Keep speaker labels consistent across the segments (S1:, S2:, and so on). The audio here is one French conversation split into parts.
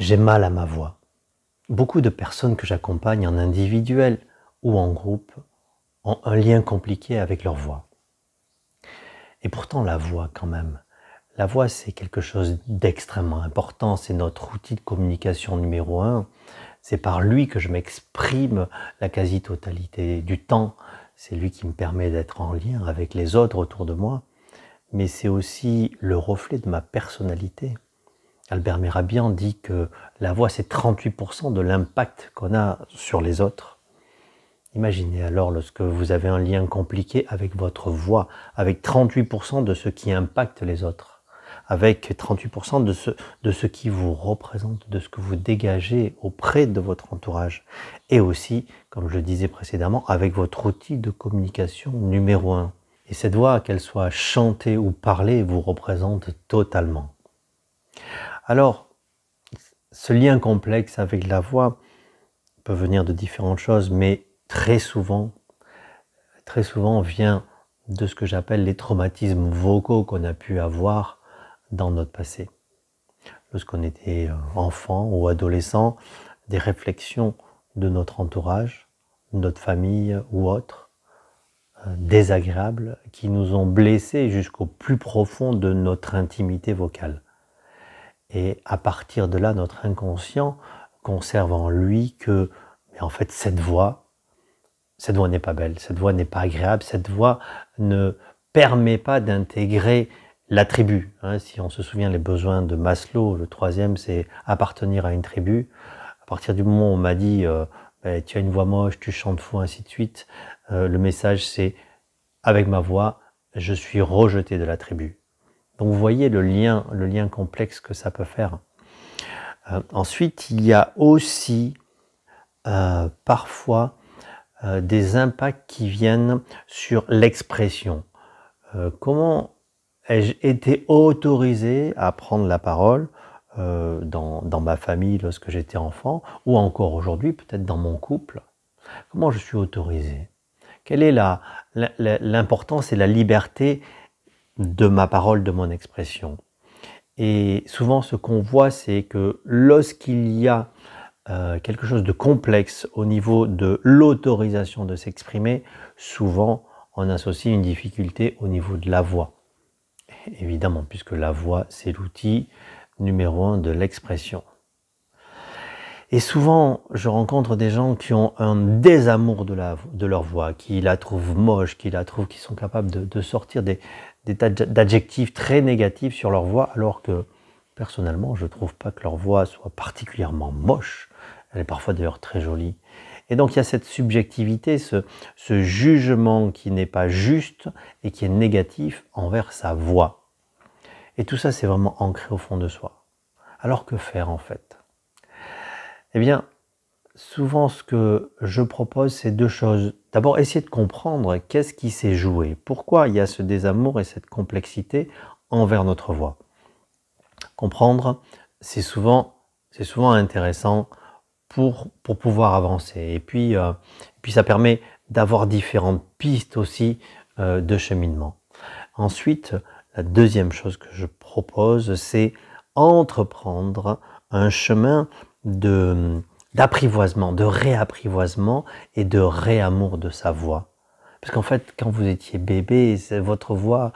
S1: J'ai mal à ma voix. Beaucoup de personnes que j'accompagne en individuel ou en groupe ont un lien compliqué avec leur voix. Et pourtant la voix quand même. La voix c'est quelque chose d'extrêmement important, c'est notre outil de communication numéro 1. C'est par lui que je m'exprime la quasi-totalité du temps. C'est lui qui me permet d'être en lien avec les autres autour de moi. Mais c'est aussi le reflet de ma personnalité. Albert Mehrabian dit que la voix, c'est 38% de l'impact qu'on a sur les autres. Imaginez alors lorsque vous avez un lien compliqué avec votre voix, avec 38% de ce qui impacte les autres, avec 38% de ce qui vous représente, de ce que vous dégagez auprès de votre entourage, et aussi, comme je le disais précédemment, avec votre outil de communication numéro 1. Et cette voix, qu'elle soit chantée ou parlée, vous représente totalement. Alors, ce lien complexe avec la voix peut venir de différentes choses, mais très souvent vient de ce que j'appelle les traumatismes vocaux qu'on a pu avoir dans notre passé. Lorsqu'on était enfant ou adolescent, des réflexions de notre entourage, notre famille ou autres, désagréables, qui nous ont blessés jusqu'au plus profond de notre intimité vocale. Et à partir de là, notre inconscient conserve en lui que, mais en fait, cette voix n'est pas belle, cette voix n'est pas agréable, cette voix ne permet pas d'intégrer la tribu. Si on se souvient les besoins de Maslow, le troisième, c'est appartenir à une tribu. À partir du moment où on m'a dit tu as une voix moche, tu chantes faux, ainsi de suite, le message c'est avec ma voix, je suis rejeté de la tribu. Donc vous voyez le lien complexe que ça peut faire. Ensuite, il y a aussi parfois des impacts qui viennent sur l'expression. Comment ai-je été autorisé à prendre la parole dans ma famille lorsque j'étais enfant, ou encore aujourd'hui, peut-être dans mon couple? Comment je suis autorisé? Quelle est l'importance et la liberté de ma parole, de mon expression? Et souvent, ce qu'on voit, c'est que lorsqu'il y a quelque chose de complexe au niveau de l'autorisation de s'exprimer, souvent, on associe une difficulté au niveau de la voix. Évidemment, puisque la voix, c'est l'outil numéro 1 de l'expression. Et souvent, je rencontre des gens qui ont un désamour de leur voix, qui la trouvent moche, qui sont capables de sortir des tas d'adjectifs très négatifs sur leur voix, alors que personnellement, je ne trouve pas que leur voix soit particulièrement moche. Elle est parfois d'ailleurs très jolie. Et donc il y a cette subjectivité, ce jugement qui n'est pas juste et qui est négatif envers sa voix. Et tout ça, c'est vraiment ancré au fond de soi. Alors que faire en fait? Eh bien, souvent ce que je propose, c'est deux choses. D'abord, essayer de comprendre qu'est-ce qui s'est joué. Pourquoi il y a ce désamour et cette complexité envers notre voix. Comprendre, c'est souvent intéressant pour pouvoir avancer. Et puis ça permet d'avoir différentes pistes aussi de cheminement. Ensuite, la deuxième chose que je propose, c'est entreprendre un chemin d'apprivoisement, de réapprivoisement et de réamour de sa voix. Parce qu'en fait, quand vous étiez bébé, votre voix,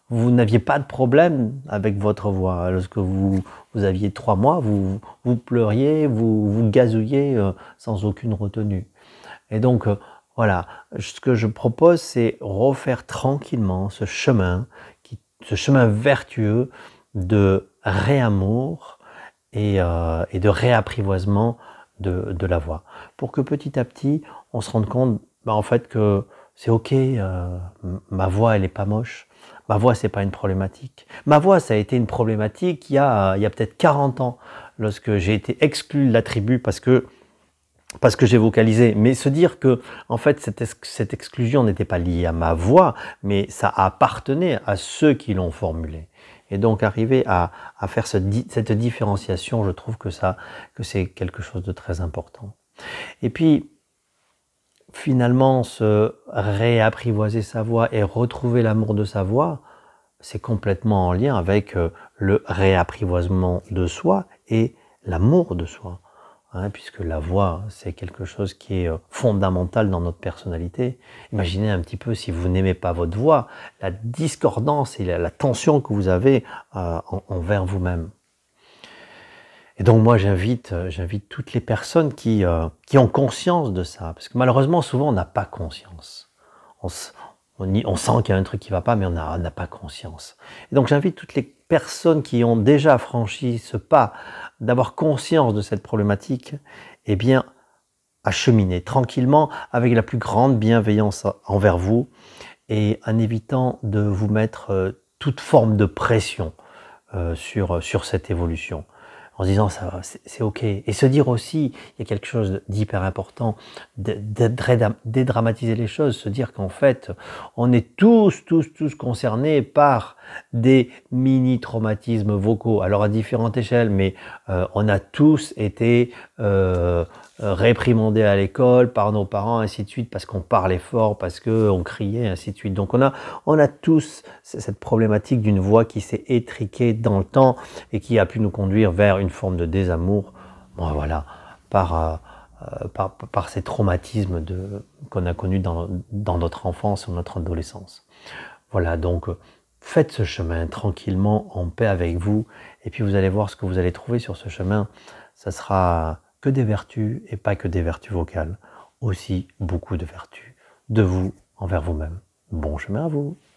S1: vous n'aviez pas de problème avec votre voix. Lorsque vous aviez 3 mois, vous pleuriez, vous gazouilliez sans aucune retenue. Et donc, voilà, ce que je propose, c'est refaire tranquillement ce chemin vertueux de réamour et de réapprivoisement de la voix. Pour que petit à petit, on se rende compte en fait que c'est ok, ma voix elle est pas moche, ma voix c'est pas une problématique. Ma voix ça a été une problématique il y a peut-être 40 ans, lorsque j'ai été exclu de la tribu parce que j'ai vocalisé. Mais se dire que en fait cette exclusion n'était pas liée à ma voix, mais ça appartenait à ceux qui l'ont formulée. Et donc arriver à faire cette différenciation, je trouve que c'est quelque chose de très important. Et puis finalement, se réapprivoiser sa voix et retrouver l'amour de sa voix, c'est complètement en lien avec le réapprivoisement de soi et l'amour de soi, hein, puisque la voix, c'est quelque chose qui est fondamental dans notre personnalité. Imaginez un petit peu si vous n'aimez pas votre voix, la discordance et la tension que vous avez envers vous-même. Et donc moi j'invite toutes les personnes qui ont conscience de ça, parce que malheureusement souvent on n'a pas conscience. On sent qu'il y a un truc qui ne va pas, mais on n'a pas conscience. Et donc j'invite toutes les personnes qui ont déjà franchi ce pas, d'avoir conscience de cette problématique, eh bien à cheminer tranquillement avec la plus grande bienveillance envers vous et en évitant de vous mettre toute forme de pression sur cette évolution. En se disant ça c'est ok. Et se dire aussi, il y a quelque chose d'hyper important, dédramatiser les choses, se dire qu'en fait, on est tous concernés par des mini-traumatismes vocaux, alors à différentes échelles, mais on a tous été réprimandés à l'école par nos parents, ainsi de suite, parce qu'on parlait fort, parce qu'on criait, ainsi de suite. Donc on a tous cette problématique d'une voix qui s'est étriquée dans le temps et qui a pu nous conduire vers une forme de désamour, bon, voilà, par ces traumatismes qu'on a connus dans notre enfance ou notre adolescence. Voilà, donc faites ce chemin tranquillement, en paix avec vous, et puis vous allez voir ce que vous allez trouver sur ce chemin. Ça sera que des vertus, et pas que des vertus vocales, aussi beaucoup de vertus, de vous envers vous-même. Bon chemin à vous!